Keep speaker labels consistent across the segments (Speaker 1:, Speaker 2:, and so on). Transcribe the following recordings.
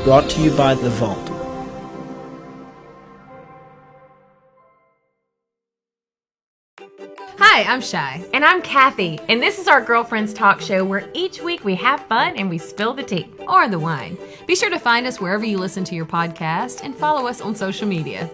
Speaker 1: Brought to you by The Vault.
Speaker 2: Hi, I'm Shy.
Speaker 3: And I'm Kathy, and this is our Girlfriends Talk Show where each week we have fun and we spill the tea.
Speaker 2: Or the wine. Be sure to find us wherever you listen to your podcast and follow us on social media.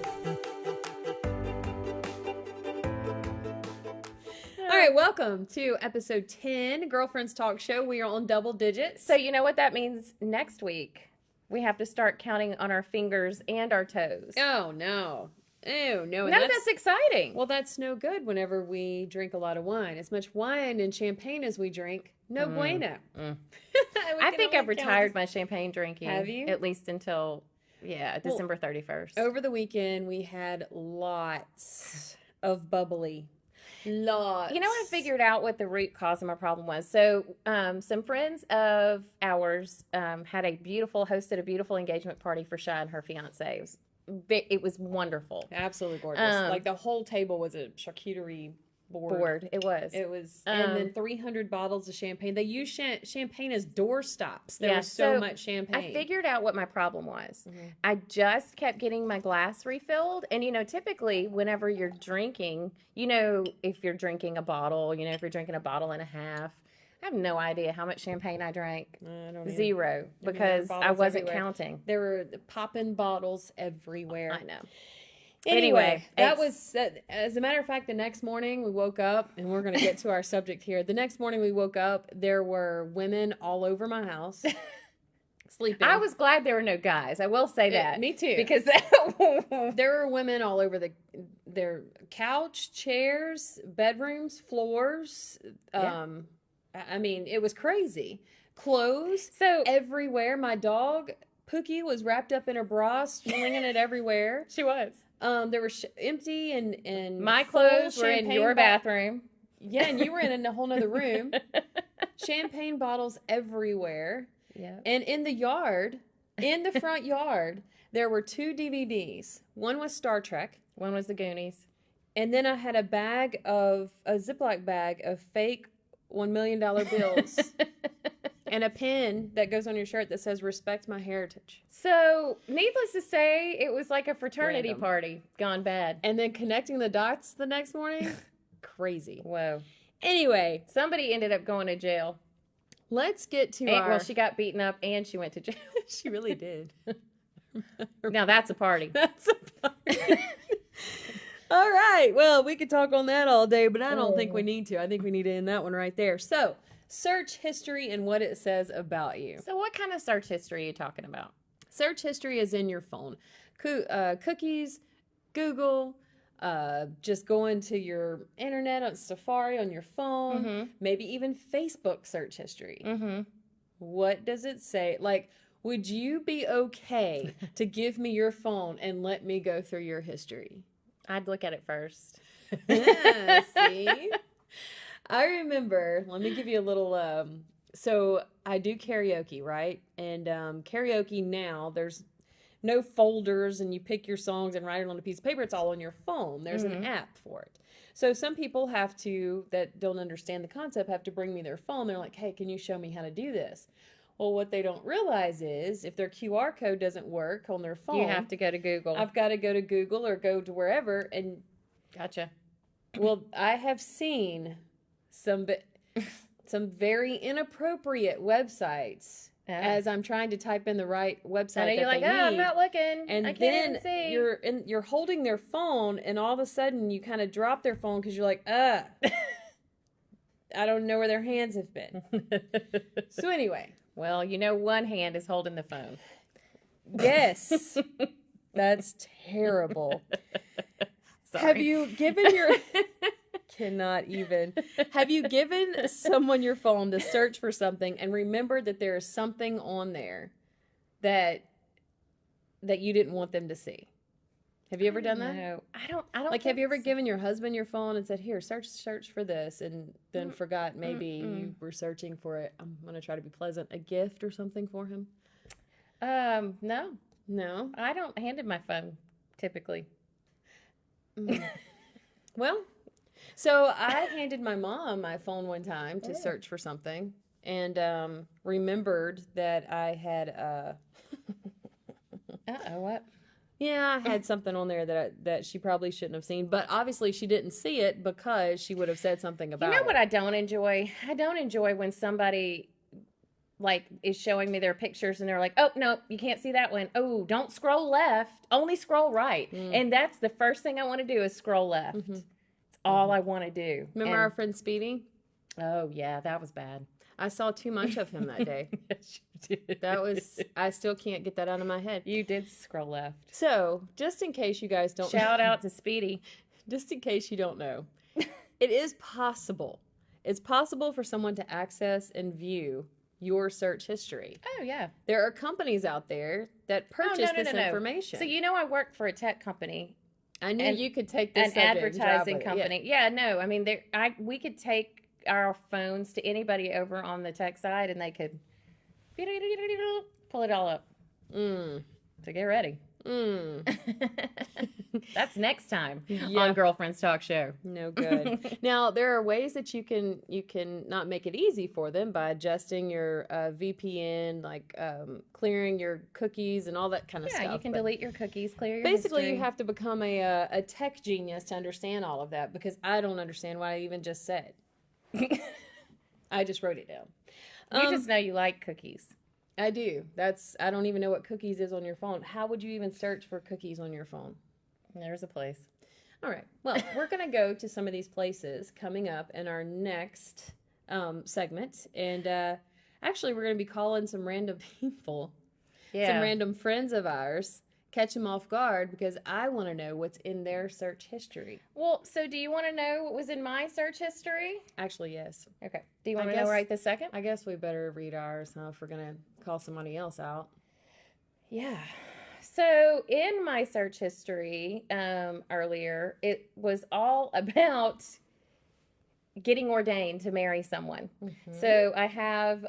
Speaker 4: All right, welcome to episode 10, Girlfriends Talk Show. We are on double digits.
Speaker 3: So you know what that means next week? We have to start counting on our fingers and our toes.
Speaker 4: Oh, no. Oh, no.
Speaker 3: No, that's exciting.
Speaker 4: Well, that's no good whenever we drink a lot of wine. As much wine and champagne as we drink, no bueno.
Speaker 3: I think I've retired my champagne drinking.
Speaker 4: Have you?
Speaker 3: At least until, December 31st.
Speaker 4: Over the weekend, we had lots of bubbly. Lots.
Speaker 3: You know, I figured out what the root cause of my problem was. So, some friends of ours hosted a beautiful engagement party for Shy and her fiance. It was wonderful.
Speaker 4: Absolutely gorgeous. Like the whole table was a charcuterie board.
Speaker 3: It was.
Speaker 4: And then 300 bottles of champagne. They used champagne as doorstops. There was so much champagne.
Speaker 3: I figured out what my problem was.
Speaker 4: Mm-hmm.
Speaker 3: I just kept getting my glass refilled. And, typically whenever you're drinking, if you're drinking a bottle, if you're drinking a bottle and a half, I have no idea how much champagne I drank.
Speaker 4: I don't know.
Speaker 3: Zero, because I wasn't counting.
Speaker 4: There were popping bottles everywhere.
Speaker 3: I know.
Speaker 4: Anyway, that was, as a matter of fact, the next morning we woke up, and we're going to get to our subject here. The next morning we woke up, there were women all over my house sleeping.
Speaker 3: I was glad there were no guys. I will say that.
Speaker 4: Me too.
Speaker 3: Because
Speaker 4: there were women all over their couch, chairs, bedrooms, floors. I mean, it was crazy. Clothes everywhere. My dog, Pookie, was wrapped up in her bra, slinging it everywhere.
Speaker 3: She was.
Speaker 4: There were empty and
Speaker 3: my clothes were in your bathroom.
Speaker 4: Yeah, and you were in a whole nother room. Champagne bottles everywhere.
Speaker 3: Yeah.
Speaker 4: And in the yard, in the front yard, there were 2 DVDs. One was Star Trek.
Speaker 3: One was the Goonies.
Speaker 4: And then I had a Ziploc bag of fake $1 million bills. And a pin that goes on your shirt that says, "Respect my heritage."
Speaker 3: So, needless to say, it was like a fraternity party gone bad.
Speaker 4: And then connecting the dots the next morning, crazy.
Speaker 3: Whoa.
Speaker 4: Anyway.
Speaker 3: Somebody ended up going to jail.
Speaker 4: Let's get to
Speaker 3: Well, she got beaten up and she went to jail.
Speaker 4: She really did.
Speaker 3: Now that's a party.
Speaker 4: That's a party. All right. Well, we could talk on that all day, but I don't think we need to. I think we need to end that one right there. So, search history and what it says about you.
Speaker 3: So what kind of search history are you talking about?
Speaker 4: Search history is in your phone. Cookies, Google, just going to your internet on Safari on your phone, maybe even Facebook search history. Mm-hmm. What does it say? Like, would you be okay to give me your phone and let me go through your history?
Speaker 3: I'd look at it first.
Speaker 4: See? I remember, let me give you a little, so I do karaoke, right? And karaoke now, there's no folders and you pick your songs and write it on a piece of paper. It's all on your phone. There's an app for it. So some people that don't understand the concept, have to bring me their phone. They're like, "Hey, can you show me how to do this?" Well, what they don't realize is if their QR code doesn't work on their phone,
Speaker 3: you have to go to Google.
Speaker 4: I've got to go to Google or go to wherever. And
Speaker 3: Gotcha.
Speaker 4: Well, I have seen some very inappropriate websites as I'm trying to type in the right website.
Speaker 3: And you're like, I'm not looking.
Speaker 4: And
Speaker 3: I can't
Speaker 4: then
Speaker 3: even see.
Speaker 4: you're holding their phone, and all of a sudden you kind of drop their phone because you're like, I don't know where their hands have been. So anyway.
Speaker 3: Well, one hand is holding the phone.
Speaker 4: Yes. That's terrible.
Speaker 3: Sorry.
Speaker 4: Have you given your... Cannot even. Have you given someone your phone to search for something and remembered that there is something on there that you didn't want them to see? Have you ever done that?
Speaker 3: No, I don't.
Speaker 4: Like, have you ever given your husband your phone and said, "Here, search for this," and then forgot maybe you were searching for it? I'm gonna try to be pleasant. A gift or something for him?
Speaker 3: No.
Speaker 4: No,
Speaker 3: I don't hand him my phone typically.
Speaker 4: Well, so I handed my mom my phone one time to search for something, and remembered that I had
Speaker 3: Uh-oh, what?
Speaker 4: Yeah, I had something on there that she probably shouldn't have seen, but obviously she didn't see it because she would have said something about
Speaker 3: You know what
Speaker 4: it.
Speaker 3: I don't enjoy? I don't enjoy when somebody like is showing me their pictures and they're like, "Oh, no, you can't see that one. Oh, don't scroll left. Only scroll right." And that's the first thing I want to do is scroll left. It's all I want to do.
Speaker 4: Remember our friend Speedy?
Speaker 3: Oh, yeah, that was bad.
Speaker 4: I saw too much of him that day.
Speaker 3: Yes, you did.
Speaker 4: That was, I still can't get that out of my head.
Speaker 3: You did scroll left.
Speaker 4: So, just in case you guys don't
Speaker 3: Shout out to Speedy.
Speaker 4: just in case you don't know, it is possible. It's possible for someone to access and view your search history.
Speaker 3: Oh, yeah.
Speaker 4: There are companies out there that purchase this information.
Speaker 3: So, you know, I work for a tech company.
Speaker 4: I knew
Speaker 3: and
Speaker 4: you could take this
Speaker 3: An
Speaker 4: subject and drive
Speaker 3: advertising
Speaker 4: with it.
Speaker 3: company. Yeah, no, I mean, we could take our phones to anybody over on the tech side and they could pull it all up. So get ready. That's next time on Girlfriends Talk Show.
Speaker 4: No good. Now there are ways that you can not make it easy for them by adjusting your VPN, like clearing your cookies and all that kind of stuff.
Speaker 3: Yeah, you can delete your cookies, clear your
Speaker 4: Basically,
Speaker 3: history.
Speaker 4: you have to become a tech genius to understand all of that because I don't understand what I even just said. I just wrote it down.
Speaker 3: You just know you like cookies.
Speaker 4: I do. I don't even know what cookies is on your phone. How would you even search for cookies on your phone?
Speaker 3: There's a place.
Speaker 4: All right. Well, we're going to go to some of these places coming up in our next segment. And actually, we're going to be calling some random people, some random friends of ours, catch them off guard because I want to know what's in their search history.
Speaker 3: Well, so do you want to know what was in my search history?
Speaker 4: Actually, yes.
Speaker 3: Okay. Do you want to know right this second?
Speaker 4: I guess we better read ours if we're going to call somebody else out.
Speaker 3: Yeah. So in my search history earlier, it was all about getting ordained to marry someone. So I have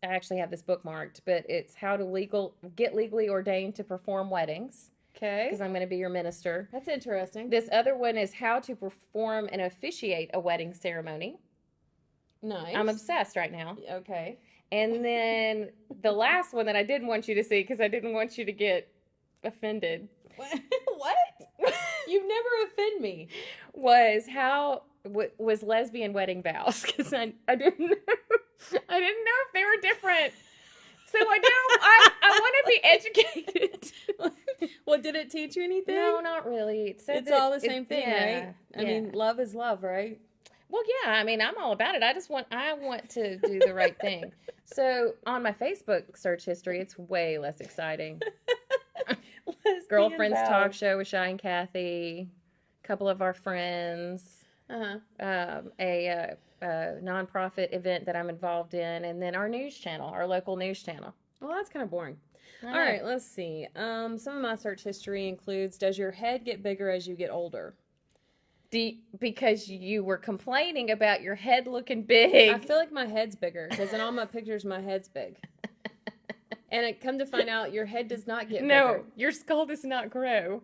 Speaker 3: I actually have this bookmarked, but it's how to get legally ordained to perform weddings.
Speaker 4: Okay.
Speaker 3: Because I'm going to be your minister.
Speaker 4: That's interesting.
Speaker 3: This other one is how to perform and officiate a wedding ceremony.
Speaker 4: Nice.
Speaker 3: I'm obsessed right now.
Speaker 4: Okay.
Speaker 3: And then the last one that I didn't want you to see because I didn't want you to get offended.
Speaker 4: What? You never offend me.
Speaker 3: Was lesbian wedding vows because I didn't know if they were different. So I want to be educated.
Speaker 4: Well, did it teach you anything?
Speaker 3: No, not really.
Speaker 4: It's all the same thing, right? I mean, love is love, right?
Speaker 3: Well, yeah. I mean, I'm all about it. I want to do the right thing. So on my Facebook search history, it's way less exciting. Girlfriends Talk Show with Shy and Kathy, a couple of our friends, a nonprofit event that I'm involved in, and then our news channel, our local news channel.
Speaker 4: Well, that's kind of boring. All right, let's see. Some of my search history includes: does your head get bigger as you get older?
Speaker 3: Because you were complaining about your head looking big.
Speaker 4: I feel like my head's bigger because in all my pictures, my head's big. And it come to find out, your head does not get bigger.
Speaker 3: No, your skull does not grow.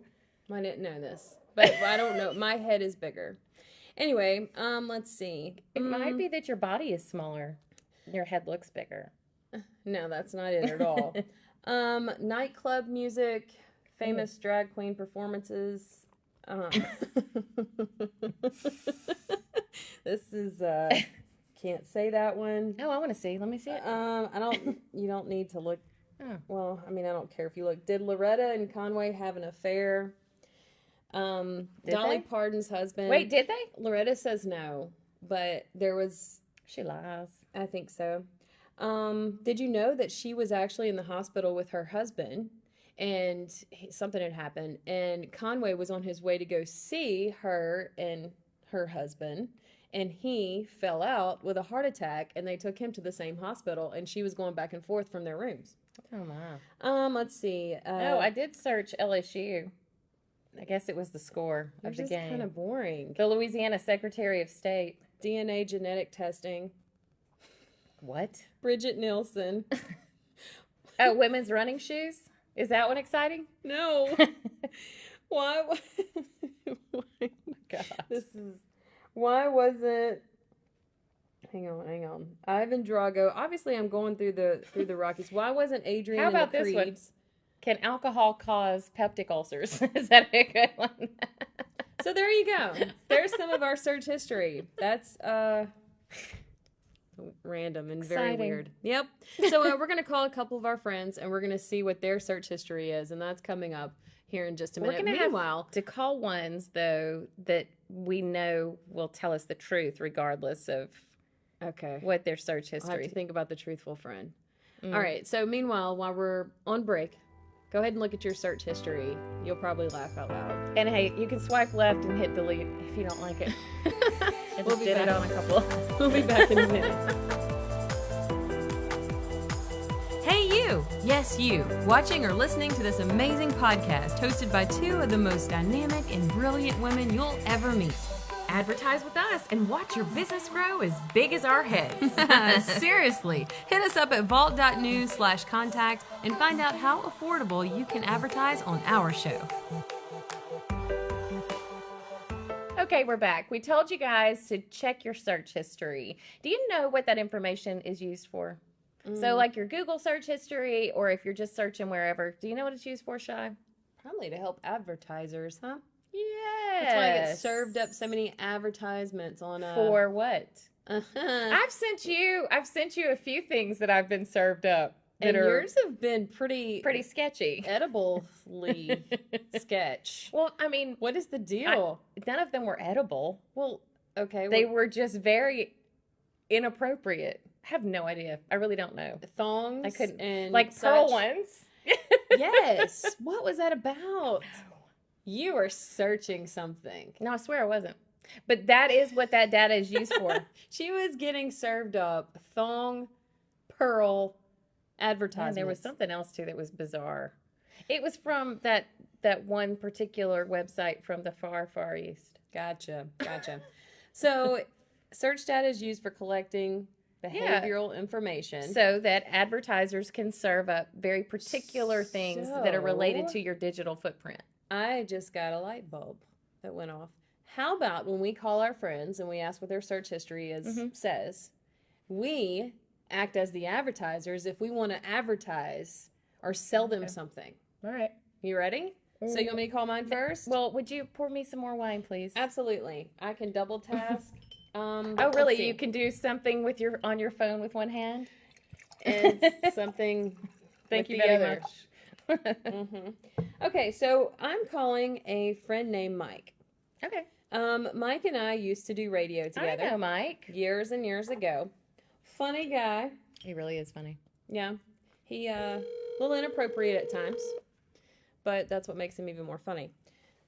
Speaker 4: I didn't know this, but I don't know. My head is bigger. Anyway, let's see.
Speaker 3: It might be that your body is smaller. Your head looks bigger.
Speaker 4: No, that's not it at all. Nightclub music, famous drag queen performances. This is can't say that one.
Speaker 3: Oh, I want to see. Let me see it.
Speaker 4: You don't need to look.
Speaker 3: Oh.
Speaker 4: Well, I mean, I don't care if you look. Did Loretta and Conway have an affair? Dolly
Speaker 3: they?
Speaker 4: Parton's husband.
Speaker 3: Wait, did they?
Speaker 4: Loretta says no, but there was.
Speaker 3: She lies.
Speaker 4: I think so. Did you know that she was actually in the hospital with her husband and something had happened and Conway was on his way to go see her and her husband and he fell out with a heart attack and they took him to the same hospital and she was going back and forth from their rooms.
Speaker 3: Oh, my.
Speaker 4: Let's see.
Speaker 3: I did search LSU. I guess it was the score of the game.
Speaker 4: Just kind of boring.
Speaker 3: The Louisiana Secretary of State.
Speaker 4: DNA genetic testing.
Speaker 3: What?
Speaker 4: Bridget Nielsen.
Speaker 3: Oh, women's running shoes? Is that one exciting?
Speaker 4: No. Why? Oh my God. Why wasn't? Hang on. Ivan Drago. Obviously, I'm going through the Rockies. Why wasn't Adrian?
Speaker 3: How about
Speaker 4: in the
Speaker 3: this one?
Speaker 4: Creeds?
Speaker 3: Can alcohol cause peptic ulcers? Is that a good one?
Speaker 4: So there you go. There's some of our search history. That's random and very
Speaker 3: Exciting.
Speaker 4: weird. Yep. So we're going to call a couple of our friends and we're going to see what their search history is, and that's coming up here in just a
Speaker 3: We're
Speaker 4: minute.
Speaker 3: gonna
Speaker 4: Meanwhile,
Speaker 3: have to call ones though that we know will tell us the truth regardless of
Speaker 4: okay.
Speaker 3: what their search
Speaker 4: I'll have
Speaker 3: history.
Speaker 4: to think about the truthful friend.
Speaker 3: Mm.
Speaker 4: All right. So meanwhile, while we're on break, go ahead and look at your search history. You'll probably laugh out loud.
Speaker 3: And hey, you can swipe left and hit delete if you don't like it. I
Speaker 4: We'll
Speaker 3: just
Speaker 4: be
Speaker 3: did it
Speaker 4: back.
Speaker 3: on a couple.
Speaker 4: We'll be back in a minute.
Speaker 2: Hey, you! Yes, you! Watching or listening to this amazing podcast hosted by two of the most dynamic and brilliant women you'll ever meet.
Speaker 1: Advertise with us and watch your business grow as big as our heads.
Speaker 2: Seriously, hit us up at vault.news/contact and find out how affordable you can advertise on our show.
Speaker 3: Okay, we're back. We told you guys to check your search history. Do you know what that information is used for? So, like your Google search history, or if you're just searching wherever, do you know what it's used for, Shy?
Speaker 4: Probably to help advertisers, huh?
Speaker 3: Yes.
Speaker 4: That's why I get served up so many advertisements on
Speaker 3: For what?
Speaker 4: Uh-huh.
Speaker 3: I've sent you a few things that I've been served up that
Speaker 4: And
Speaker 3: are
Speaker 4: yours have been pretty
Speaker 3: sketchy.
Speaker 4: edibly sketch.
Speaker 3: Well, I mean,
Speaker 4: What is the deal?
Speaker 3: none of them were edible.
Speaker 4: Well, okay.
Speaker 3: They were just very inappropriate. I have no idea. I really don't know.
Speaker 4: thongs.
Speaker 3: I couldn't-
Speaker 4: and
Speaker 3: Like pearl
Speaker 4: such.
Speaker 3: ones.
Speaker 4: Yes. What was that about? You were searching something.
Speaker 3: No, I swear I wasn't. But that is what that data is used for.
Speaker 4: She was getting served up thong, pearl advertisements.
Speaker 3: And there was something else too that was bizarre. It was from that one particular website from the far east.
Speaker 4: Gotcha. So, search data is used for collecting behavioral information.
Speaker 3: So that advertisers can serve up very particular things that are related
Speaker 4: So-
Speaker 3: to your digital footprint.
Speaker 4: I just got a light bulb that went off. How about when we call our friends and we ask what their search history says, we act as the advertisers if we want to advertise or sell them something.
Speaker 3: All right.
Speaker 4: You ready? So you want me to call mine first?
Speaker 3: Well, would you pour me some more wine, please?
Speaker 4: Absolutely. I can double task.
Speaker 3: Oh, really? You can do something with on your phone with one hand?
Speaker 4: and something.
Speaker 3: Thank
Speaker 4: with
Speaker 3: you
Speaker 4: the
Speaker 3: very
Speaker 4: other.
Speaker 3: much.
Speaker 4: Okay, so I'm calling a friend named Mike.
Speaker 3: Okay.
Speaker 4: Mike and I used to do radio together
Speaker 3: I know Mike.
Speaker 4: years and years ago. Funny guy.
Speaker 3: He really is funny.
Speaker 4: Yeah. He a little inappropriate at times, but that's what makes him even more funny.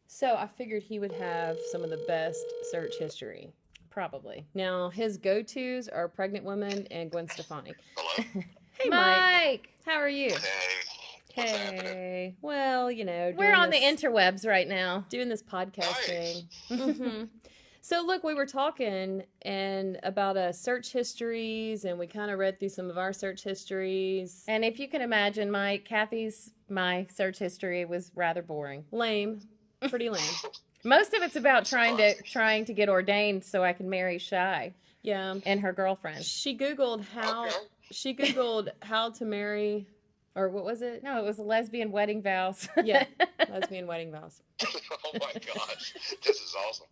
Speaker 4: So I figured he would have some of the best search history.
Speaker 3: Probably.
Speaker 4: Now, his go-tos are Pregnant Women and Gwen Stefani.
Speaker 5: Hello.
Speaker 4: Hey, Mike.
Speaker 3: Mike.
Speaker 4: How are you?
Speaker 5: Hey. What's happening?
Speaker 4: Hey. Well, you know,
Speaker 3: We're
Speaker 4: doing
Speaker 3: on the
Speaker 4: this-
Speaker 3: interwebs right now.
Speaker 4: doing this podcast
Speaker 5: Nice.
Speaker 4: thing. hmm So look, we were talking and about search histories, and we kind of read through some of our search histories.
Speaker 3: And if you can imagine, Mike, my search history was rather boring.
Speaker 4: Lame, pretty lame.
Speaker 3: Most of it's about trying to get ordained so I can marry Shy
Speaker 4: Yeah.
Speaker 3: and her girlfriend.
Speaker 4: She googled how
Speaker 5: Okay.
Speaker 4: how to marry, or what was it?
Speaker 3: No, it was lesbian wedding vows.
Speaker 4: Yeah, lesbian wedding vows.
Speaker 5: Oh my gosh, this is awesome.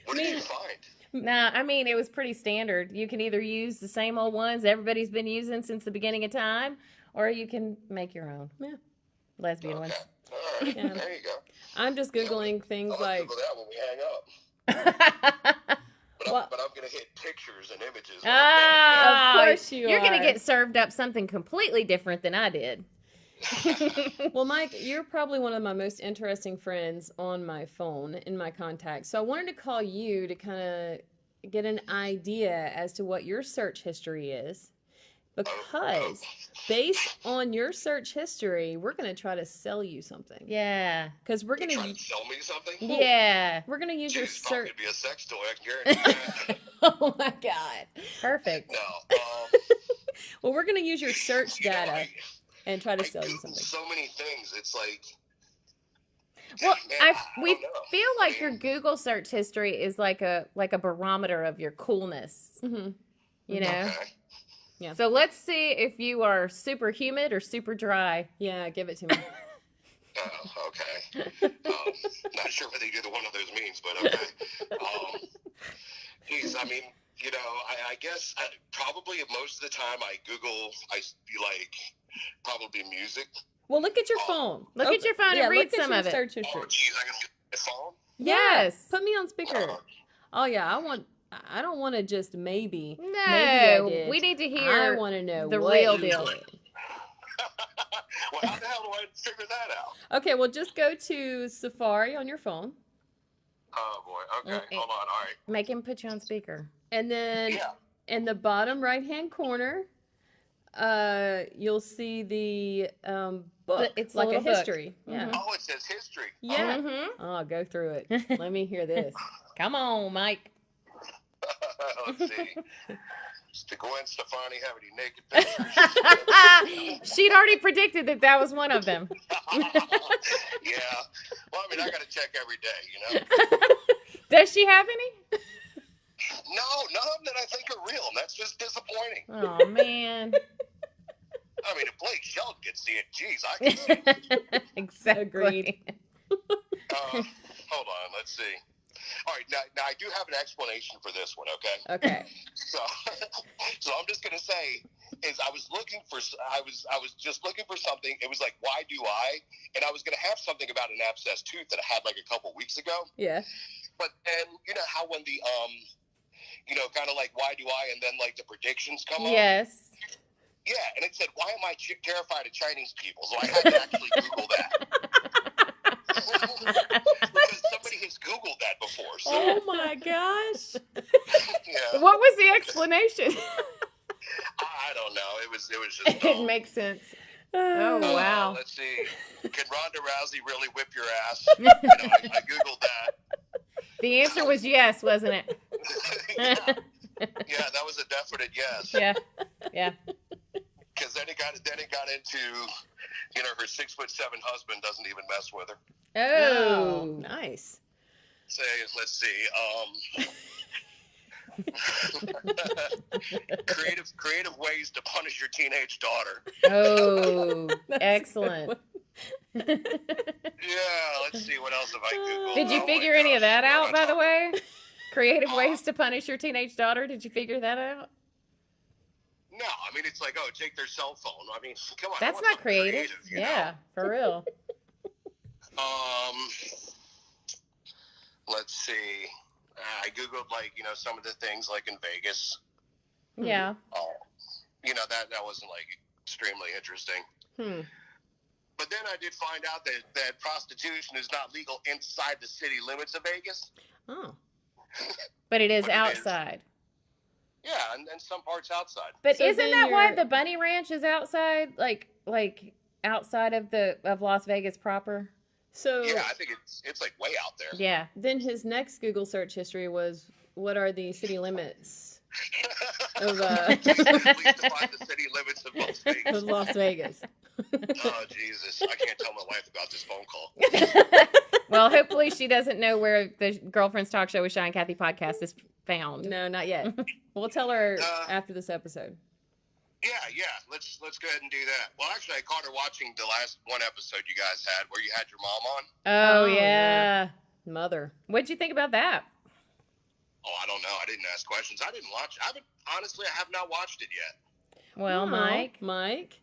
Speaker 5: What did you find?
Speaker 3: Nah, I mean, it was pretty standard. You can either use the same old ones everybody's been using since the beginning of time, or you can make your own.
Speaker 4: Yeah.
Speaker 3: Lesbian
Speaker 5: Okay.
Speaker 3: ones.
Speaker 5: All right.
Speaker 4: Yeah.
Speaker 5: There you go.
Speaker 4: I'm just googling things
Speaker 5: I'll
Speaker 4: like
Speaker 5: Google that when we hang up. But,
Speaker 4: Well-
Speaker 5: but I'm going to hit pictures and images.
Speaker 3: Ah,
Speaker 4: Of course you
Speaker 3: You're going
Speaker 4: are.
Speaker 3: to get served up something completely different than I did.
Speaker 4: Well, Mike, you're probably one of my most interesting friends on my phone in my contacts. So I wanted to call you to kind of get an idea as to what your search history is. Because based on your search history, we're going to try to sell you something.
Speaker 3: Yeah.
Speaker 4: Because we're
Speaker 5: You're
Speaker 4: going
Speaker 5: trying
Speaker 4: to
Speaker 5: to sell me something?
Speaker 3: Yeah.
Speaker 4: we're going to use your
Speaker 5: Jeez, probably
Speaker 4: search.
Speaker 5: could be a sex toy. I can guarantee that.
Speaker 4: Oh my god.
Speaker 3: Perfect.
Speaker 5: No.
Speaker 4: Well, we're going to use your search
Speaker 5: You know,
Speaker 4: data and try to
Speaker 5: I
Speaker 4: sell you
Speaker 5: Google
Speaker 4: something.
Speaker 5: so many things. It's like,
Speaker 3: Well,
Speaker 5: man,
Speaker 3: we
Speaker 5: don't know.
Speaker 3: feel like
Speaker 5: I
Speaker 3: your
Speaker 5: mean,
Speaker 3: Google search history is like a barometer of your coolness.
Speaker 4: Mm-hmm.
Speaker 3: You know?
Speaker 5: Okay.
Speaker 4: Yeah.
Speaker 3: So let's see if you are super humid or super dry.
Speaker 4: Yeah, give it to me.
Speaker 5: Okay. Not sure whether either one of those means, but okay. Geez, I mean, I guess probably most of the time I Google, probably music.
Speaker 4: Well, look at your phone.
Speaker 3: Look at your phone and read
Speaker 4: look at
Speaker 3: some
Speaker 4: your
Speaker 3: of it.
Speaker 4: search history.
Speaker 5: Oh, geez, I can get my phone?
Speaker 3: Yes.
Speaker 4: Put me on speaker. Oh yeah, I don't want to just maybe.
Speaker 3: No,
Speaker 4: maybe I did.
Speaker 3: we need to
Speaker 4: I
Speaker 3: hear
Speaker 4: want to know
Speaker 3: the
Speaker 4: what
Speaker 3: real
Speaker 4: you
Speaker 3: deal.
Speaker 4: did.
Speaker 5: Well, how the hell do I figure that out?
Speaker 4: Okay, well just go to Safari on your phone,
Speaker 5: Oh, boy. Okay,
Speaker 3: Okay.
Speaker 5: hold on. All right.
Speaker 3: Make him put you on speaker.
Speaker 4: and then
Speaker 5: Yeah.
Speaker 4: in the bottom right-hand corner, you'll see the book.
Speaker 3: It's a
Speaker 4: like a
Speaker 3: little book.
Speaker 4: history. Yeah.
Speaker 3: Mhm.
Speaker 5: Oh, it says history.
Speaker 4: Yeah.
Speaker 3: Mhm.
Speaker 4: Oh, go through it. Let me hear this.
Speaker 3: Come on, Mike.
Speaker 5: Let's see. Does Gwen Stefani have any naked pictures?
Speaker 3: She'd already predicted that was one of them.
Speaker 5: Yeah. Well, I mean, I got to check every day,
Speaker 3: Does she have any?
Speaker 5: No, none of them that I think are real, and that's just disappointing.
Speaker 3: Oh man.
Speaker 5: I mean, if Blake Shelton could see it, geez, I can see it.
Speaker 3: Exactly.
Speaker 4: Agreed.
Speaker 5: Hold on, let's see. All right, now I do have an explanation for this one, okay?
Speaker 4: Okay.
Speaker 5: So, so I'm just gonna say is I was just looking for something. It was like, why do I? And I was gonna have something about an abscessed tooth that I had like a couple weeks ago.
Speaker 4: Yeah.
Speaker 5: But then you know how when the kind of like why do I, and then like the predictions come up.
Speaker 3: Yes.
Speaker 5: Yeah, and it said, why am I terrified of Chinese people? So I had to actually Google that. Because somebody has Googled that before. So,
Speaker 4: Oh my gosh.
Speaker 5: yeah.
Speaker 3: What was the explanation?
Speaker 5: I don't know. It was just
Speaker 3: It
Speaker 5: dumb.
Speaker 3: makes sense. Oh wow.
Speaker 5: Let's see. Can Ronda Rousey really whip your ass? I Googled that.
Speaker 3: The answer was yes, wasn't it?
Speaker 5: Yeah, that was a definite yes.
Speaker 3: Yeah. Yeah.
Speaker 5: Because then it got into, her 6'7" husband doesn't even mess with her.
Speaker 3: Oh.
Speaker 4: Nice.
Speaker 5: Say, let's see. Creative ways to punish your teenage daughter.
Speaker 3: Oh. Excellent.
Speaker 5: Yeah, let's see what else have I Googled.
Speaker 3: Did you
Speaker 5: Oh my
Speaker 3: figure any of
Speaker 5: gosh.
Speaker 3: that out, by the way? Creative
Speaker 5: Uh,
Speaker 3: ways to punish your teenage daughter. Did you figure that out?
Speaker 5: No, I mean it's like, take their cell phone. I mean, come on. I
Speaker 3: That's
Speaker 5: want
Speaker 3: not
Speaker 5: something
Speaker 3: creative.
Speaker 5: you know?
Speaker 3: Yeah, for real.
Speaker 5: Let's see. I Googled some of the things like in Vegas.
Speaker 3: Yeah.
Speaker 5: That wasn't like extremely interesting. But then I did find out that prostitution is not legal inside the city limits of Vegas.
Speaker 4: Oh.
Speaker 3: But it is
Speaker 5: But it is.
Speaker 3: outside.
Speaker 5: Yeah, and some parts outside.
Speaker 3: But
Speaker 4: So
Speaker 3: isn't
Speaker 4: then
Speaker 3: that why
Speaker 4: you're-
Speaker 3: the Bunny Ranch is outside? Like outside of Las Vegas proper?
Speaker 4: So
Speaker 5: Yeah, I think it's like way out there.
Speaker 3: Yeah.
Speaker 4: then his next Google search history was, what are the city limits of
Speaker 5: Please define the city limits of Las Vegas.
Speaker 4: of Las Vegas?
Speaker 5: Oh, Jesus. I can't tell my wife about this phone call.
Speaker 3: Well, hopefully she doesn't know where the Girlfriends Talk Show with Shy and Kathy podcast is found.
Speaker 4: No, not yet. We'll tell her
Speaker 5: Uh,
Speaker 4: after this episode.
Speaker 5: Yeah. Let's go ahead and do that. Well, actually, I caught her watching the last one episode you guys had where you had your mom on.
Speaker 3: Oh,
Speaker 4: Oh,
Speaker 3: yeah.
Speaker 4: Mother.
Speaker 3: What'd you think about that?
Speaker 5: Oh, I don't know. I didn't ask questions. I didn't watch. Honestly, I have not watched it yet.
Speaker 3: Well,
Speaker 4: Oh,
Speaker 3: Mike.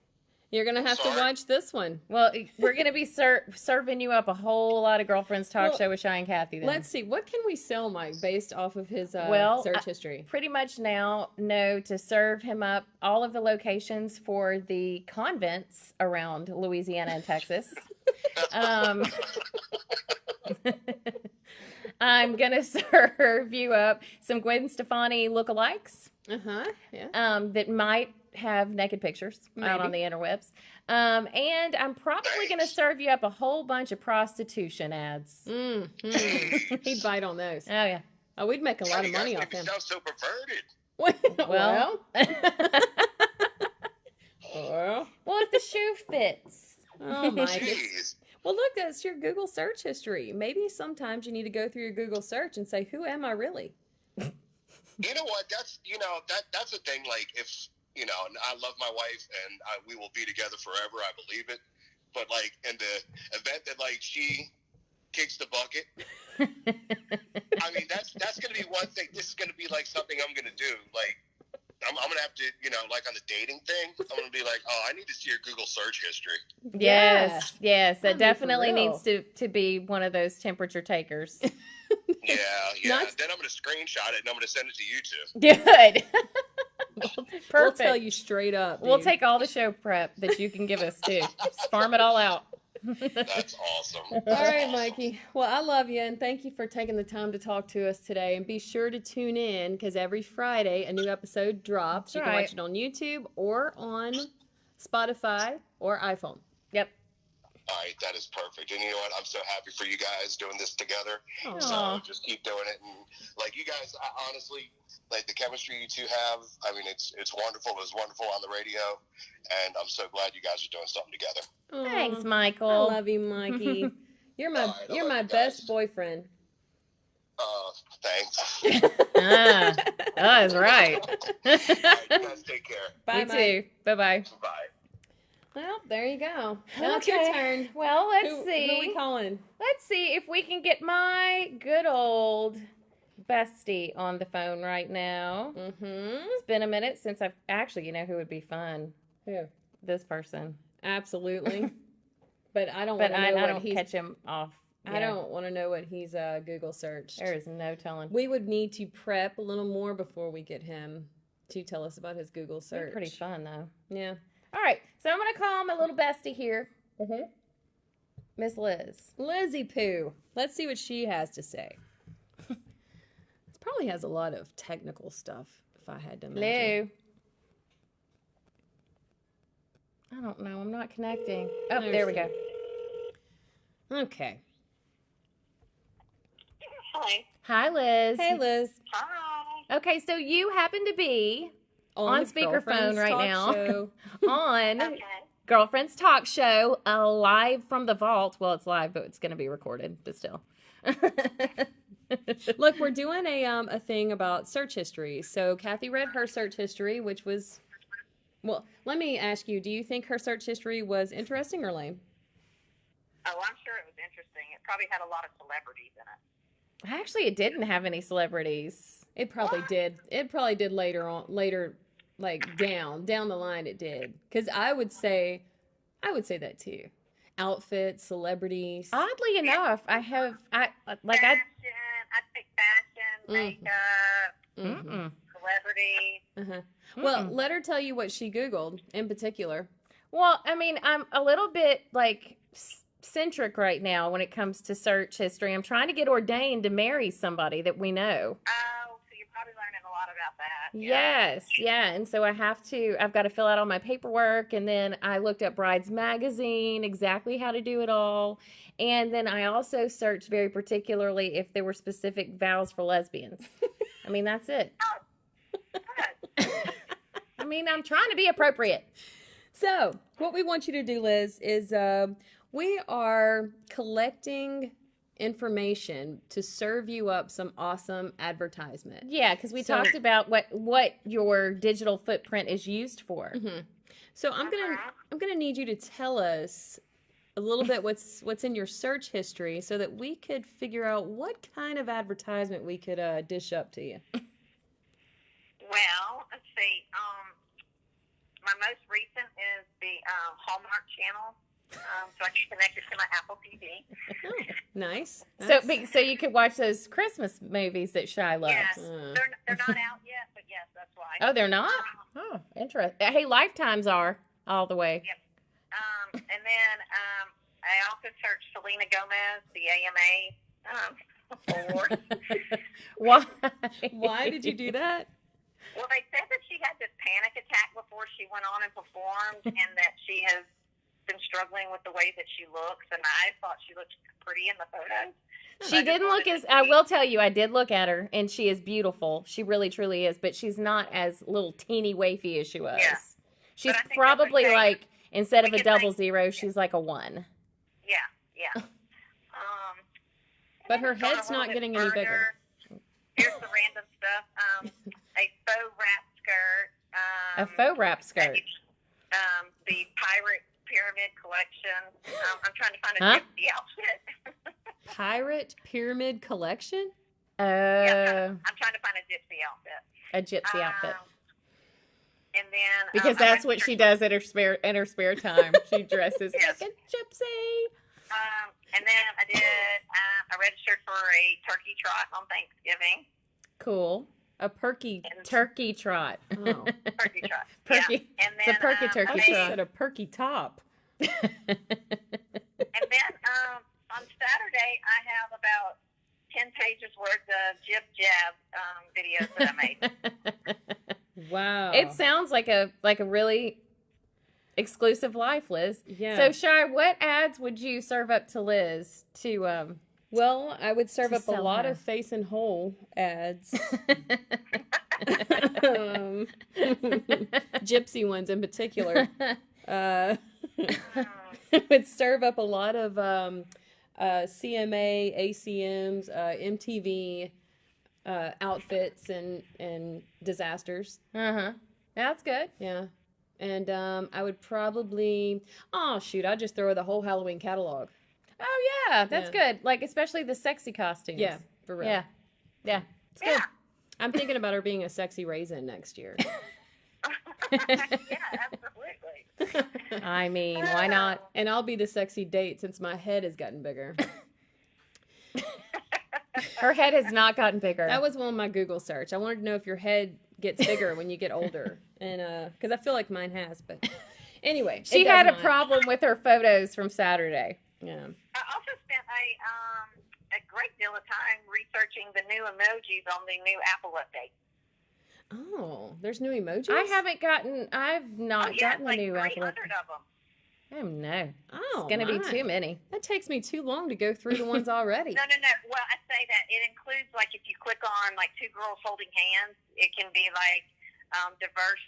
Speaker 4: You're going to have to
Speaker 5: Sorry.
Speaker 4: watch this one.
Speaker 3: Well, we're going to be serving you up a whole lot of Girlfriends Talk
Speaker 4: Well,
Speaker 3: Show with Shy and Kathy then.
Speaker 4: Let's see. What can we sell, Mike, based off of his
Speaker 3: Well,
Speaker 4: search history?
Speaker 3: pretty much now know to serve him up all of the locations for the convents around Louisiana and Texas. I'm going to serve you up some Gwen Stefani lookalikes
Speaker 4: Yeah.
Speaker 3: that might have naked pictures out on the interwebs. And I'm probably going to serve you up a whole bunch of prostitution ads.
Speaker 4: He'd bite on those.
Speaker 3: Oh, yeah.
Speaker 4: Oh, we'd make a lot of
Speaker 5: You guys
Speaker 4: money
Speaker 5: make
Speaker 4: off
Speaker 5: me
Speaker 4: him.
Speaker 5: sound so perverted.
Speaker 3: Well,
Speaker 4: Well,
Speaker 3: well, if the shoe fits.
Speaker 4: oh, Mike.
Speaker 5: Jeez.
Speaker 4: Well, look, that's your Google search history. Maybe sometimes you need to go through your Google search and say, who am I really?
Speaker 5: You know what? That's the thing. Like if you know, and I love my wife, and we will be together forever. I believe it. But like in the event that like she kicks the bucket, I mean that's going to be one thing. This is going to be like something I'm going to do. Like I'm going to have to, you know, like on the dating thing, I'm going to be like, oh, I need to see your Google search history.
Speaker 3: Yes, yes,
Speaker 4: I
Speaker 3: that
Speaker 4: mean,
Speaker 3: definitely
Speaker 4: for real.
Speaker 3: needs to be one of those temperature takers.
Speaker 5: Yeah.
Speaker 4: Not-
Speaker 5: Then I'm going to screenshot it and I'm going to send it to you two.
Speaker 3: Good. Perfect.
Speaker 4: We'll tell you straight up.
Speaker 3: We'll
Speaker 4: dude.
Speaker 3: take all the show prep that you can give us too. Just farm it all out.
Speaker 5: That's awesome.
Speaker 4: All right, Mikey. Well, I love you, and thank you for taking the time to talk to us today. And be sure to tune in because every Friday a new episode drops.
Speaker 3: That's
Speaker 4: You can
Speaker 3: right.
Speaker 4: watch it on YouTube or on Spotify or iPhone.
Speaker 3: Yep.
Speaker 5: All right, that is perfect. And you know what? I'm so happy for you guys doing this together.
Speaker 3: Aw.
Speaker 5: So just keep doing it. And like you guys, honestly, like the chemistry you two have, I mean, it's wonderful. It was wonderful on the radio. And I'm so glad you guys are doing something together.
Speaker 3: Thanks,
Speaker 4: Aw,
Speaker 3: Michael.
Speaker 4: I love you, Mikey. You're my
Speaker 5: All right, I
Speaker 4: you're
Speaker 5: love
Speaker 4: my
Speaker 5: you
Speaker 4: best
Speaker 5: guys.
Speaker 4: boyfriend.
Speaker 5: Thanks.
Speaker 3: Ah, that's right.
Speaker 5: All right, you guys take care.
Speaker 4: Bye,
Speaker 3: You
Speaker 4: Mike.
Speaker 3: too. Bye-bye.
Speaker 5: Bye.
Speaker 4: Well, there you go. Now it's your
Speaker 3: Okay.
Speaker 4: turn.
Speaker 3: Well, let's
Speaker 4: Who are
Speaker 3: see.
Speaker 4: we calling?
Speaker 3: Let's see if we can get my good old bestie on the phone right now.
Speaker 4: Mm-hmm.
Speaker 3: It's been a minute since I've actually, you know who would be fun?
Speaker 4: Who?
Speaker 3: This person.
Speaker 4: Absolutely. But I don't
Speaker 3: But
Speaker 4: want to
Speaker 3: I,
Speaker 4: know
Speaker 3: I
Speaker 4: what
Speaker 3: don't
Speaker 4: he's.
Speaker 3: catch him off.
Speaker 4: I
Speaker 3: Yeah.
Speaker 4: don't want to know what he's Google searched.
Speaker 3: There is no telling.
Speaker 4: We would need to prep a little more before we get him to tell us about his Google
Speaker 3: They're
Speaker 4: search.
Speaker 3: pretty fun though.
Speaker 4: Yeah.
Speaker 3: All right, so I'm gonna call my little bestie here,
Speaker 4: Mm-hmm.
Speaker 3: Miss Liz.
Speaker 4: Lizzie Pooh. Let's see what she has to say. It probably has a lot of technical stuff, if I had to imagine.
Speaker 3: Hello. I don't know. I'm not connecting. Oh,
Speaker 4: There
Speaker 3: there we
Speaker 4: she
Speaker 3: go.
Speaker 4: Okay.
Speaker 6: Hi.
Speaker 3: Hi, Liz.
Speaker 4: Hey, Liz.
Speaker 6: Hi.
Speaker 3: Okay, so you happen to be on
Speaker 4: the
Speaker 3: speakerphone
Speaker 4: Girlfriends
Speaker 3: right
Speaker 4: Talk
Speaker 3: now.
Speaker 4: Show.
Speaker 3: on
Speaker 6: Okay.
Speaker 3: Girlfriends Talk Show, live from the vault. Well, it's live, but it's going to be recorded, but still.
Speaker 4: Look, we're doing a thing about search history. So Kathy read her search history, which was, well, let me ask you, do you think her search history was interesting or lame?
Speaker 6: Oh, I'm sure it was interesting. It probably had a lot of celebrities in it.
Speaker 3: Actually, it didn't have any celebrities.
Speaker 4: It probably did. It probably did later, like down the line it did. Because I would say that too. Outfits, celebrities.
Speaker 3: Oddly enough, I
Speaker 6: Fashion. I'd take fashion,
Speaker 4: Mhm.
Speaker 6: makeup,
Speaker 3: Mm-mm.
Speaker 6: celebrities.
Speaker 4: Uh-huh. Well, let her tell you what she Googled in particular.
Speaker 3: Well, I mean, I'm a little bit like centric right now when it comes to search history. I'm trying to get ordained to marry somebody that we know.
Speaker 6: Oh, so you're probably learning a lot about that.
Speaker 3: Yes, yeah. And so I've got to fill out all my paperwork. And then I looked up Brides Magazine, exactly how to do it all. And then I also searched very particularly if there were specific vows for lesbians. I mean, that's it.
Speaker 6: Good.
Speaker 3: I mean, I'm trying to be appropriate.
Speaker 4: So, what we want you to do, Liz, is we are collecting information to serve you up some awesome advertisement.
Speaker 3: Yeah, because we
Speaker 4: So-
Speaker 3: talked about what your digital footprint is used for.
Speaker 4: Mhm. So I'm gonna need you to tell us a little bit what's in your search history, so that we could figure out what kind of advertisement we could dish up to you.
Speaker 6: Well, let's see. My most recent is the Hallmark Channel, so I can connect it to my Apple TV.
Speaker 4: Nice.
Speaker 3: So you could watch those Christmas movies that Shy loves.
Speaker 6: Yes,
Speaker 4: Uh.
Speaker 6: they're not out yet, but yes, that's why.
Speaker 3: Oh, they're not? Oh, interesting. Hey, Lifetimes are all the way.
Speaker 6: And then I also searched Selena Gomez, the AMA award.
Speaker 3: Why?
Speaker 4: Why did you do that?
Speaker 6: Well, they said that she had this panic attack before she went on and performed, and that she has been struggling with the way that she looks. And I thought she looked pretty in the photos.
Speaker 3: She didn't look as, I will tell you, I did look at her, and she is beautiful. She really, truly is, but she's not as little teeny wafy as she was.
Speaker 6: Yeah.
Speaker 3: She's
Speaker 6: But I think
Speaker 3: probably
Speaker 6: that's okay.
Speaker 3: like, instead of
Speaker 6: We
Speaker 3: a
Speaker 6: can
Speaker 3: double
Speaker 6: make-
Speaker 3: zero, she's like a 1.
Speaker 6: Yeah.
Speaker 4: But her
Speaker 6: and then
Speaker 4: head's
Speaker 6: going a
Speaker 4: not
Speaker 6: little
Speaker 4: getting
Speaker 6: bit
Speaker 4: any bigger.
Speaker 6: further, Here's the random stuff. A faux wrap skirt,
Speaker 3: A faux wrap skirt.
Speaker 6: The Pirate Pyramid collection. I'm trying to find a
Speaker 3: Huh?
Speaker 6: gypsy outfit.
Speaker 4: Pirate Pyramid Collection?
Speaker 6: Yeah, I'm trying to find a gypsy outfit.
Speaker 3: A gypsy outfit.
Speaker 6: And then
Speaker 3: Because
Speaker 6: I
Speaker 3: that's what she does in her spare time. She dresses
Speaker 6: Yes.
Speaker 3: like a gypsy.
Speaker 6: And then I registered for a turkey trot on Thanksgiving.
Speaker 3: Cool.
Speaker 4: A perky.
Speaker 6: And
Speaker 3: Turkey trot.
Speaker 4: Oh.
Speaker 6: turkey trot.
Speaker 3: Perky.
Speaker 6: Yeah. And
Speaker 3: It's a
Speaker 6: then,
Speaker 3: perky
Speaker 6: I
Speaker 3: turkey
Speaker 6: made-
Speaker 3: trot.
Speaker 4: Said a perky top.
Speaker 6: And then on Saturday, I have about 10 pages worth of jib jab videos that I made.
Speaker 4: Wow.
Speaker 3: It sounds like a really exclusive life, Liz.
Speaker 4: Yeah.
Speaker 3: So, Shy, what ads would you serve up to Liz to
Speaker 4: Well, I would serve
Speaker 3: To
Speaker 4: up a
Speaker 3: sell
Speaker 4: lot
Speaker 3: her.
Speaker 4: of face and hole ads. Gypsy ones in particular. Would serve up a lot of CMA, ACMs, MTV outfits and disasters.
Speaker 3: Uh-huh. That's good.
Speaker 4: Yeah. And I would probably, oh shoot, I'd just throw the whole Halloween catalog.
Speaker 3: Oh, yeah. That's
Speaker 4: Yeah.
Speaker 3: good. Like, especially the sexy costumes.
Speaker 4: Yeah, for real.
Speaker 3: Yeah. Yeah. It's good.
Speaker 6: Yeah.
Speaker 4: I'm thinking about her being a sexy raisin next year.
Speaker 6: Yeah, absolutely.
Speaker 3: I mean, why not?
Speaker 4: And I'll be the sexy date since my head has gotten bigger.
Speaker 3: Her head has not gotten bigger.
Speaker 4: That was one of my Google search. I wanted to know if your head gets bigger when you get older. And because I feel like mine has, but anyway.
Speaker 3: She
Speaker 4: it does
Speaker 3: had a
Speaker 4: not.
Speaker 3: problem with her photos from Saturday.
Speaker 4: Yeah.
Speaker 6: I also spent a great deal of time researching the new emojis on the new Apple update.
Speaker 4: Oh, there's new emojis?
Speaker 3: I've not gotten the
Speaker 6: like
Speaker 3: new
Speaker 6: 300
Speaker 3: Apple.
Speaker 6: of them.
Speaker 3: Oh, no.
Speaker 4: Oh,
Speaker 3: It's going to be
Speaker 4: my.
Speaker 3: too many.
Speaker 4: That takes me too long to go through the ones already.
Speaker 6: No. Well, I say that it includes, like, if you click on, like, two girls holding hands, it can be, like, diverse.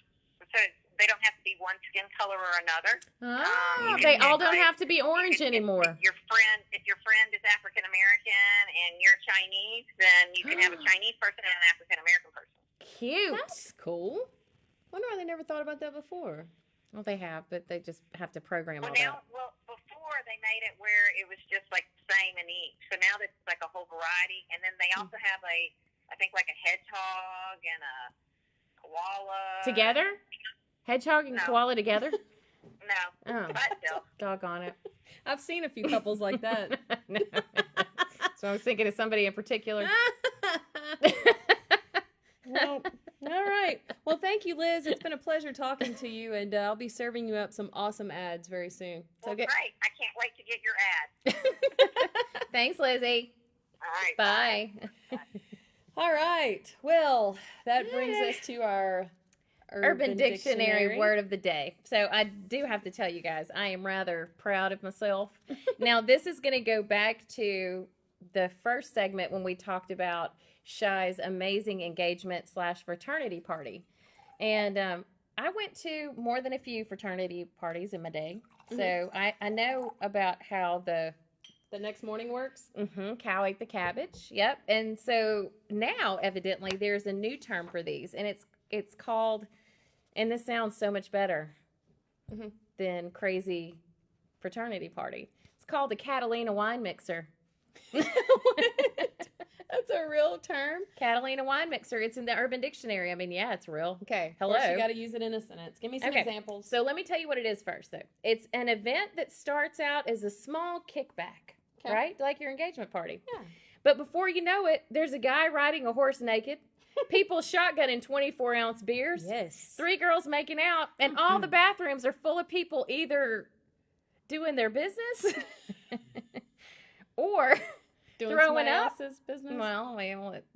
Speaker 6: So they don't have to be one skin color or another.
Speaker 3: Oh,
Speaker 6: you
Speaker 3: they
Speaker 6: can
Speaker 3: all
Speaker 6: pick,
Speaker 3: don't
Speaker 6: like,
Speaker 3: have to be orange anymore.
Speaker 6: If your friend is African American and you're Chinese, then you can have a Chinese person and an African American person.
Speaker 3: Cute.
Speaker 4: That's cool. Wonder why they never thought about that before.
Speaker 3: Well, they have, but they just have to program all
Speaker 6: Well, before they made it where it was just like the same in each. So now it's like a whole variety, and then they also have I think like a hedgehog and a koala
Speaker 3: that. Together? Hedgehog and
Speaker 6: No.
Speaker 3: koala together?
Speaker 6: No,
Speaker 3: Oh,
Speaker 6: by itself.
Speaker 3: doggone it.
Speaker 4: I've seen a few couples like that.
Speaker 3: No. So I was thinking of somebody in particular.
Speaker 4: Well, all right. Well, thank you, Liz. It's been a pleasure talking to you, and I'll be serving you up some awesome ads very soon.
Speaker 6: Well,
Speaker 3: good.
Speaker 6: great! I can't wait to get your ad.
Speaker 3: Thanks, Lizzie.
Speaker 6: All right,
Speaker 3: Bye.
Speaker 4: All right. Well, that brings us to our
Speaker 3: Urban Dictionary word of the day. So I do have to tell you guys, I am rather proud of myself. Now, this is going to go back to the first segment when we talked about Shy's amazing engagement / fraternity party. And I went to more than a few fraternity parties in my day. So I know about how the
Speaker 4: next morning works.
Speaker 3: cow ate the cabbage. Yep. And so now, evidently, there's a new term for these, and it's called, and this sounds so much better than crazy fraternity party. It's called the Catalina wine mixer.
Speaker 4: That's a real term.
Speaker 3: Catalina wine mixer. It's in the Urban Dictionary. I mean, yeah, it's real.
Speaker 4: Okay.
Speaker 3: Hello.
Speaker 4: First, you got to use it in a sentence. Give me some examples.
Speaker 3: So let me tell you what it is first, though. It's an event that starts out as a small kickback,
Speaker 4: Okay.
Speaker 3: right? Like your engagement party.
Speaker 4: Yeah.
Speaker 3: But before you know it, there's a guy riding a horse naked, people shotgunning 24-ounce beers,
Speaker 4: Yes.
Speaker 3: 3 girls making out, and all the bathrooms are full of people either doing their business or
Speaker 4: Doing
Speaker 3: throwing
Speaker 4: somebody
Speaker 3: up.
Speaker 4: else's business.
Speaker 3: well,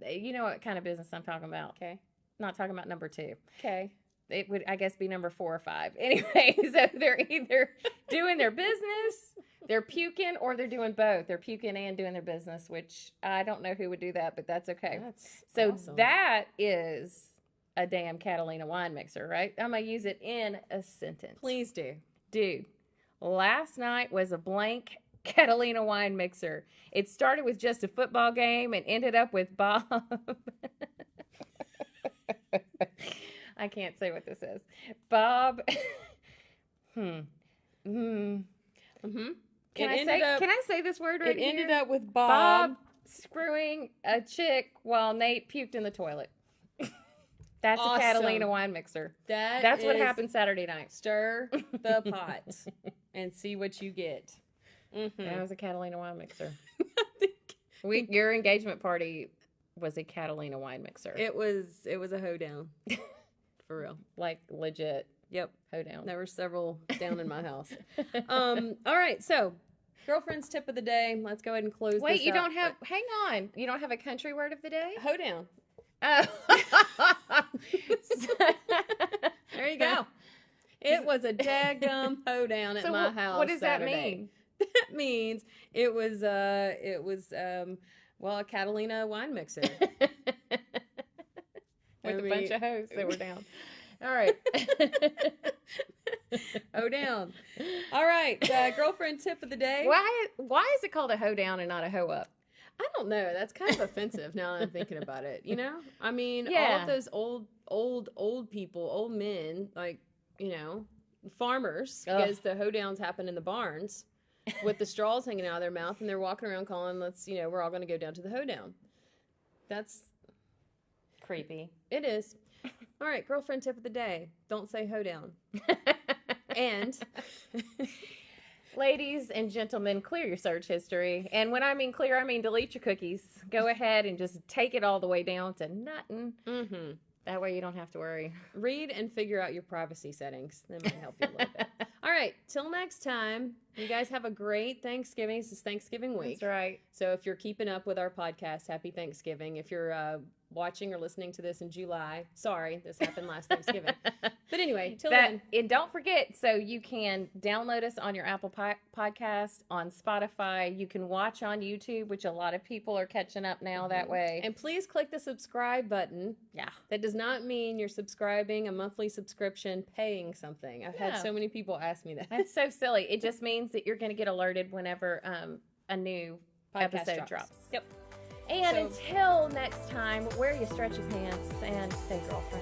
Speaker 3: you know what kind of business I'm talking about.
Speaker 4: Okay.
Speaker 3: Not talking about number 2.
Speaker 4: Okay.
Speaker 3: It would, I guess, be number 4 or 5. Anyway, so they're either doing their business, they're puking, or they're doing both. They're puking and doing their business, which I don't know who would do that, but that's okay.
Speaker 4: That's
Speaker 3: So
Speaker 4: awesome.
Speaker 3: that is a damn Catalina wine mixer, right? I'm going to use it in a sentence.
Speaker 4: Please do.
Speaker 3: Dude, last night was a blank Catalina wine mixer. It started with just a football game and ended up with Bob. I can't say what this is. Bob.
Speaker 4: Mm-hmm.
Speaker 3: Can I say this word right
Speaker 4: It
Speaker 3: here?
Speaker 4: ended up with
Speaker 3: Bob screwing a chick while Nate puked in the toilet. That's
Speaker 4: Awesome.
Speaker 3: a Catalina wine mixer. That's what
Speaker 4: is-
Speaker 3: happened Saturday night.
Speaker 4: Stir the pot and see what you get.
Speaker 3: That was a Catalina wine mixer. Your engagement party was a Catalina wine mixer.
Speaker 4: It was a hoedown. For real.
Speaker 3: Like legit
Speaker 4: Yep.
Speaker 3: hoedown.
Speaker 4: There were several down in my house. All right, so girlfriend's tip of the day. Let's go ahead and close
Speaker 3: Wait,
Speaker 4: this
Speaker 3: you
Speaker 4: out.
Speaker 3: don't have, hang on. You don't have a country word of the day?
Speaker 4: Hoedown.
Speaker 3: Oh.
Speaker 4: There you go. It was a daggum hoedown at my house.
Speaker 3: What does
Speaker 4: Saturday.
Speaker 3: that mean?
Speaker 4: That means it was well, a Catalina wine mixer.
Speaker 3: With a bunch of hoes that were down. All right.
Speaker 4: Hoedown. All right, girlfriend tip of the day.
Speaker 3: Why is it called a hoedown and not a hoe up?
Speaker 4: I don't know. That's kind of offensive now that I'm thinking about it. You know, I mean, all
Speaker 3: Yeah.
Speaker 4: of those old people, old men, like, you know, farmers,
Speaker 3: Ugh.
Speaker 4: because the hoedowns happen in the barns with the straws hanging out of their mouth, and they're walking around calling, we're all going to go down to the hoedown. That's
Speaker 3: Creepy.
Speaker 4: it is. All right, girlfriend tip of the day: don't say hoedown. And
Speaker 3: Ladies and gentlemen, clear your search history. And when I mean clear, I mean delete your cookies. Go ahead and just take it all the way down to nothing. That way you don't have to worry.
Speaker 4: read and figure out your privacy settings. That might help you a little bit. All right, till next time. You guys have a great Thanksgiving. This is Thanksgiving week.
Speaker 3: That's right.
Speaker 4: So if you're keeping up with our podcast, happy Thanksgiving. If you're watching or listening to this in July, sorry, this happened last Thanksgiving. But anyway, till then.
Speaker 3: And don't forget, so you can download us on your Apple Podcast, on Spotify. You can watch on YouTube, which a lot of people are catching up now that way.
Speaker 4: And please click the subscribe button.
Speaker 3: Yeah.
Speaker 4: That does not mean you're subscribing, a monthly subscription, paying something. I've had
Speaker 3: No.
Speaker 4: so many people ask me that.
Speaker 3: That's so silly. It just means that you're going to get alerted whenever a new
Speaker 4: Podcast
Speaker 3: episode drops.
Speaker 4: Yep.
Speaker 3: And
Speaker 4: So-
Speaker 3: until next time, wear your stretchy pants and stay girlfriend.